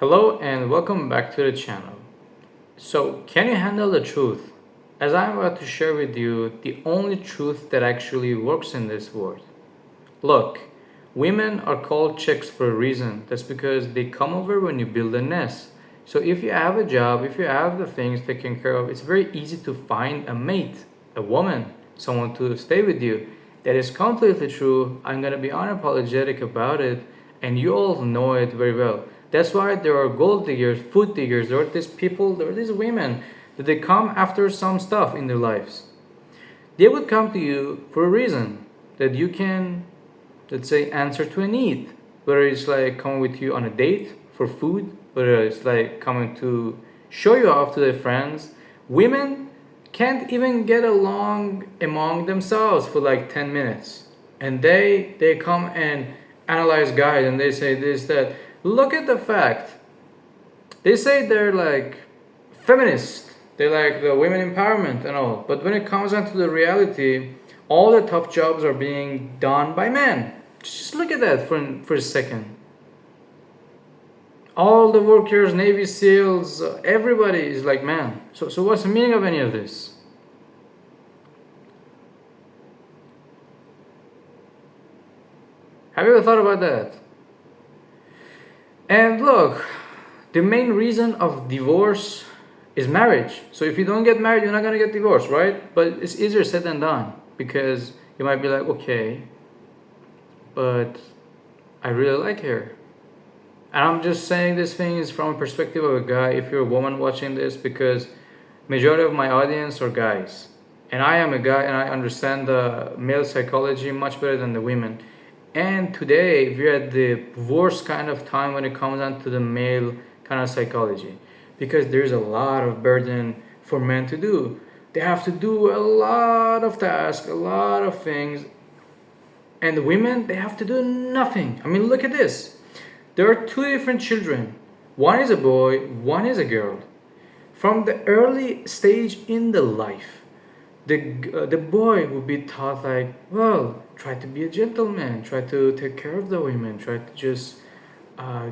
Hello and welcome back to the channel. So, can you handle the truth? As I'm about to share with you the only truth that actually works in this world. Look, women are called chicks for a reason. That's because they come over when you build a nest. So, if you have a job, if you have the things taken care of, it's very easy to find a mate, a woman, someone to stay with you. That is completely true. I'm gonna be unapologetic about it, and you all know it very well. That's why there are gold diggers, food diggers, there are these people, there are these women that they come after some stuff in their lives. They would come to you for a reason that you can, let's say, answer to a need. Whether it's like coming with you on a date for food, whether it's like coming to show you off to their friends. Women can't even get along among themselves for like 10 minutes. And they come and analyze guys and they say this, that. Look at the fact. They say they're like feminists. They like the women empowerment and all. But when it comes down to the reality, all the tough jobs are being done by men. Just look at that for a second. All the workers, Navy SEALs, everybody is like man. So what's the meaning of any of this? Have you ever thought about that? And look, the main reason of divorce is marriage. So if you don't get married, you're not gonna get divorced, right? But it's easier said than done because you might be like, okay, but I really like her. And I'm just saying these things from a perspective of a guy. If you're a woman watching this, because majority of my audience are guys, and I am a guy, and I understand the male psychology much better than the women. And today we're at the worst kind of time when it comes down to the male kind of psychology, because there's a lot of burden for men to do. They have to do a lot of tasks, a lot of things, and the women, they have to do nothing. I mean, look at this. There are two different children. One is a boy, one is a girl. From the early stage in the life, the boy will be taught like, well, try to be a gentleman, try to take care of the women, try to just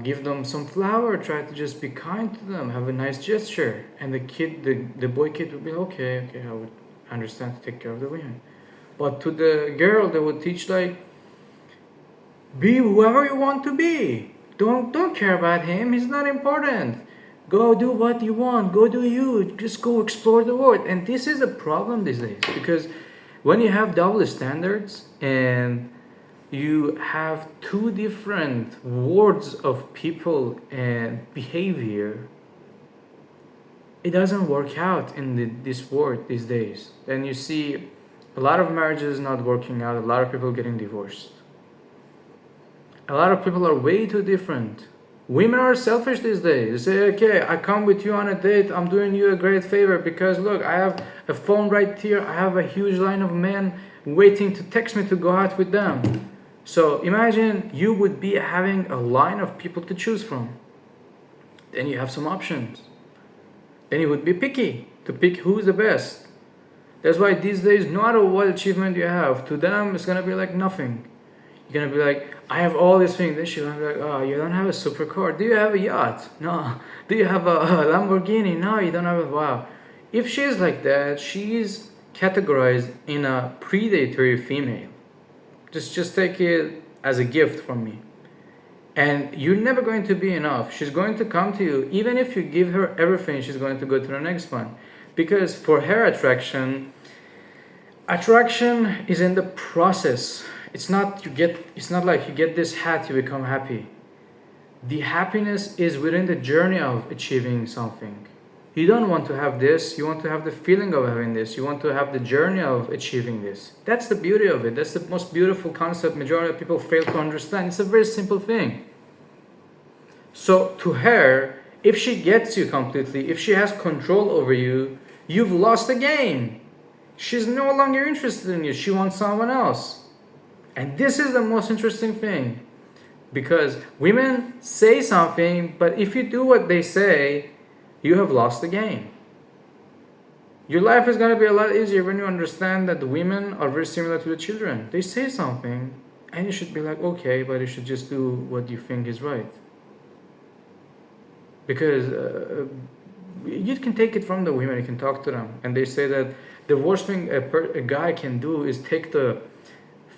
give them some flour, try to just be kind to them, have a nice gesture. And the boy kid will be okay, I would understand to take care of the women. But to the girl, they would teach like, be whoever you want to be. Don't care about him. He's not important. Go do what you want. Go do you. Just go explore the world. And this is a problem these days, because when you have double standards and you have two different worlds of people and behavior, it doesn't work out in this world these days. And you see a lot of marriages not working out, a lot of people getting divorced. A lot of people are way too different. Women are selfish these days. They say, okay, I come with you on a date, I'm doing you a great favor because look, I have a phone right here, I have a huge line of men waiting to text me to go out with them. So imagine you would be having a line of people to choose from. Then you have some options. Then you would be picky to pick who's the best. That's why these days, no matter what achievement you have, to them it's gonna be like nothing. You're gonna be like, I have all these things. Then she's gonna be like, oh, you don't have a supercar. Do you have a yacht? No. Do you have a Lamborghini? No, you don't have a wow. If she's like that, she's categorized in a predatory female. Just take it as a gift from me. And you're never going to be enough. She's going to come to you. Even if you give her everything, she's going to go to the next one. Because for her attraction is in the process. It's not like you get this hat, you become happy. The happiness is within the journey of achieving something. You don't want to have this, you want to have the feeling of having this, you want to have the journey of achieving this. That's the beauty of it. That's the most beautiful concept majority of people fail to understand. It's a very simple thing. So to her, if she gets you completely, if she has control over you, you've lost the game. She's no longer interested in you. She wants someone else. And this is the most interesting thing, because women say something, but if you do what they say, you have lost the game. Your life is going to be a lot easier when you understand that the women are very similar to the children. They say something, and you should be like, okay, but you should just do what you think is right. because you can take it from the women. You can talk to them, and they say that the worst thing a guy can do is take the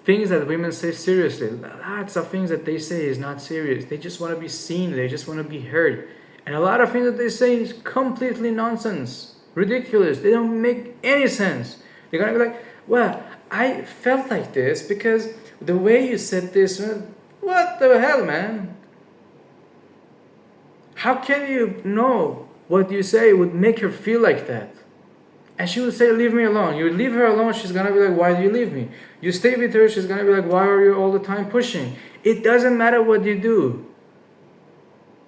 things that women say seriously. Lots of things that they say is not serious. They just want to be seen. They just want to be heard. And a lot of things that they say is completely nonsense, ridiculous. They don't make any sense. They're gonna be like, "Well, I felt like this because the way you said this." What the hell, man? How can you know what you say would make her feel like that? And she would say, "Leave me alone." You leave her alone, she's gonna be like, "Why do you leave me?" You stay with her, she's gonna be like, "Why are you all the time pushing?" It doesn't matter what you do.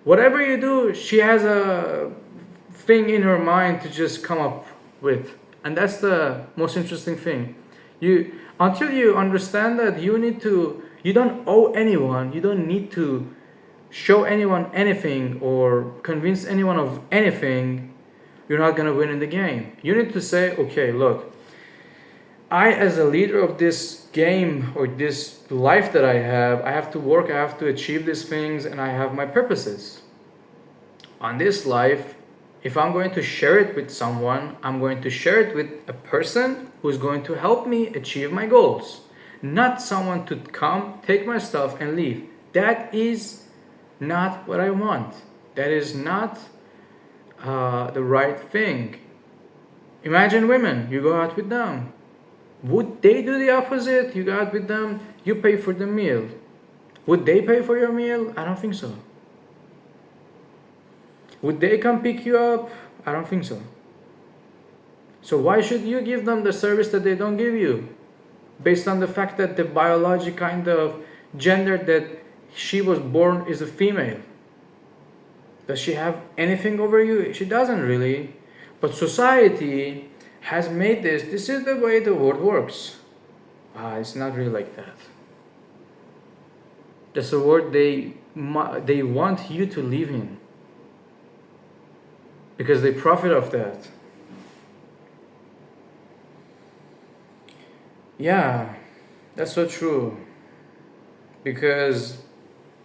Whatever you do, she has a thing in her mind to just come up with. And that's the most interesting thing. Until you understand that you don't owe anyone, you don't need to show anyone anything or convince anyone of anything, you're not going to win in the game. You need to say, okay, look, I, as a leader of this game or this life that I have to work, I have to achieve these things, and I have my purposes. On this life, if I'm going to share it with someone, I'm going to share it with a person who's going to help me achieve my goals, not someone to come, take my stuff, and leave. That is not what I want. That is not the right thing. Imagine women, you go out with them. Would they do the opposite? You go out with them, you pay for the meal. Would they pay for your meal? I don't think so. Would they come pick you up? I don't think so. So why should you give them the service that they don't give you? Based on the fact that the biological kind of gender that she was born is a female. Does she have anything over you? She doesn't really. But society has made this is the way the world works. It's not really like that. That's a world they want you to live in. Because they profit off that. Yeah, that's so true. Because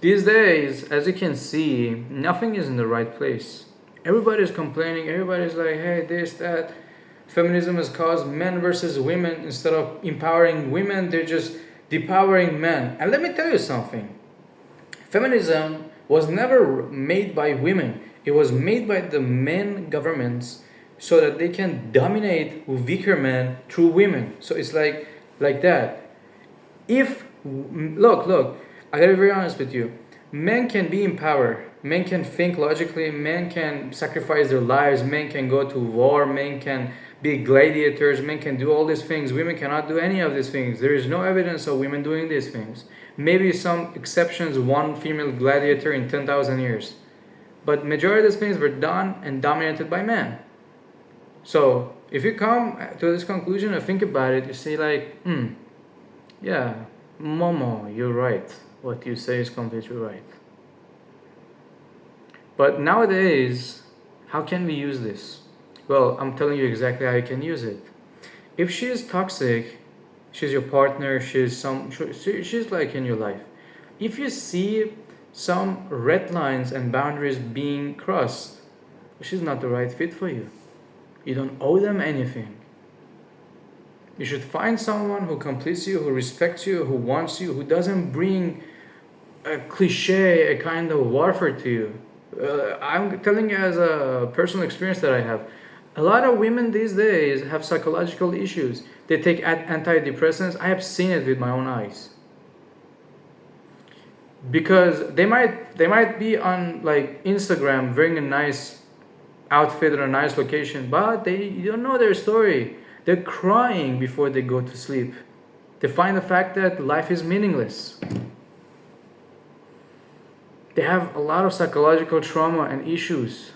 these days, as you can see, nothing is in the right place. Everybody's complaining, everybody's like, hey, this, that. Feminism has caused men versus women. Instead of empowering women, they're just depowering men. And let me tell you something. Feminism was never made by women. It was made by the men governments so that they can dominate weaker men through women. So it's like that. Look, I gotta be very honest with you. Men can be in power. Men can think logically. Men can sacrifice their lives. Men can go to war. Men can be gladiators. Men can do all these things. Women cannot do any of these things. There is no evidence of women doing these things. Maybe some exceptions, one female gladiator in 10,000 years. But majority of these things were done and dominated by men. So if you come to this conclusion and think about it, you say like, yeah, Momo, you're right. What you say is completely right. But nowadays, how can we use this? Well, I'm telling you exactly how you can use it. If she is toxic, she's your partner, she's like in your life. If you see some red lines and boundaries being crossed, she's not the right fit for you. You don't owe them anything. You should find someone who completes you, who respects you, who wants you, who doesn't bring a cliche, a kind of warfare to you. I'm telling you as a personal experience that I have. A lot of women these days have psychological issues. They take antidepressants. I have seen it with my own eyes. Because they might be on like Instagram wearing a nice outfit or a nice location, but you don't know their story. They're crying before they go to sleep. They find the fact that life is meaningless. They have a lot of psychological trauma and issues.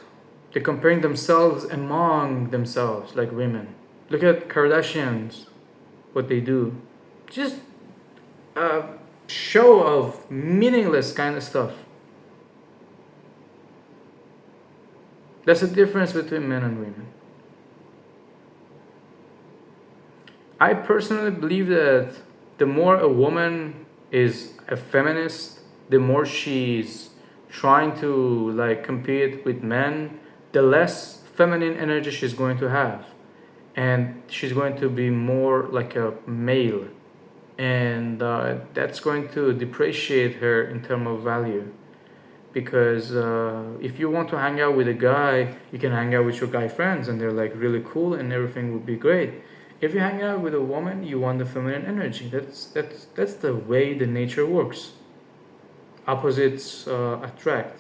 They're comparing themselves among themselves like women. Look at Kardashians, what they do. Just a show of meaningless kind of stuff. That's the difference between men and women. I personally believe that the more a woman is a feminist, the more she's trying to like compete with men, the less feminine energy she's going to have, and she's going to be more like a male, and that's going to depreciate her in terms of value. Because if you want to hang out with a guy, you can hang out with your guy friends and they're like really cool and everything would be great. If you hang out with a woman, you want the feminine energy. That's the way the nature works. Opposites attract.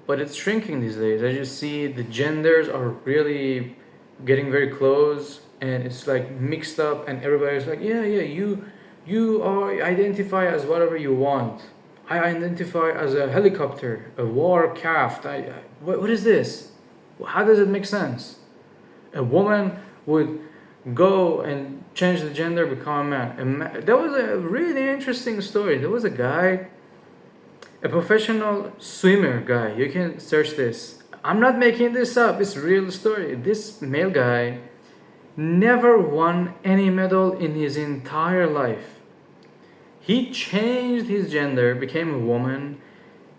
But it's shrinking these days. As you see, the genders are really getting very close, and it's like mixed up, and everybody's like, yeah, yeah, you are identify as whatever you want. I identify as a helicopter, a warcraft. What is this? How does it make sense? A woman would go and change the gender, become a man. That was a really interesting story. There was a guy, a professional swimmer guy. You can search this. I'm not making this up. It's a real story. This male guy never won any medal in his entire life. He changed his gender, became a woman.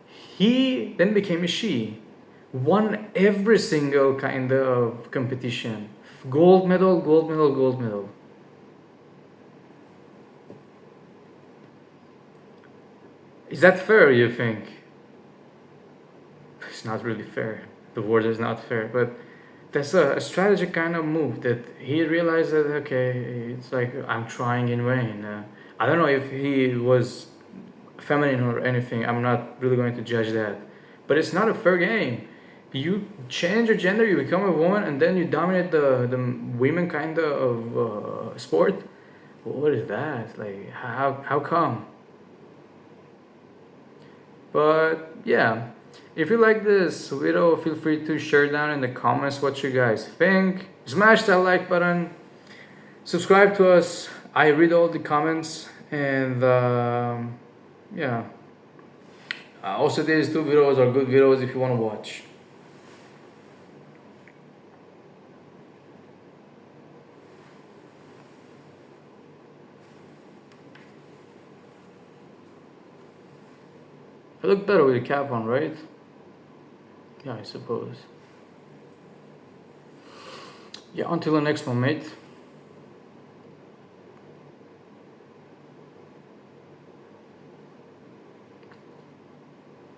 He then became a she. Won every single kind of competition. Gold medal, gold medal, gold medal. Is that fair, you think? It's not really fair. The word is not fair, but that's a strategic kind of move that he realized that, okay, it's like I'm trying in vain. I don't know if he was feminine or anything. I'm not really going to judge that. But it's not a fair game. You change your gender, you become a woman, and then you dominate the women kind of sport. What is that? Like, how come? But yeah, if you like this video, feel free to share down in the comments what you guys think. Smash that like button. Subscribe to us. I read all the comments, and yeah. Also, these two videos are good videos if you want to watch. I look better with a cap on, right? Yeah, I suppose. Yeah, until the next one, mate.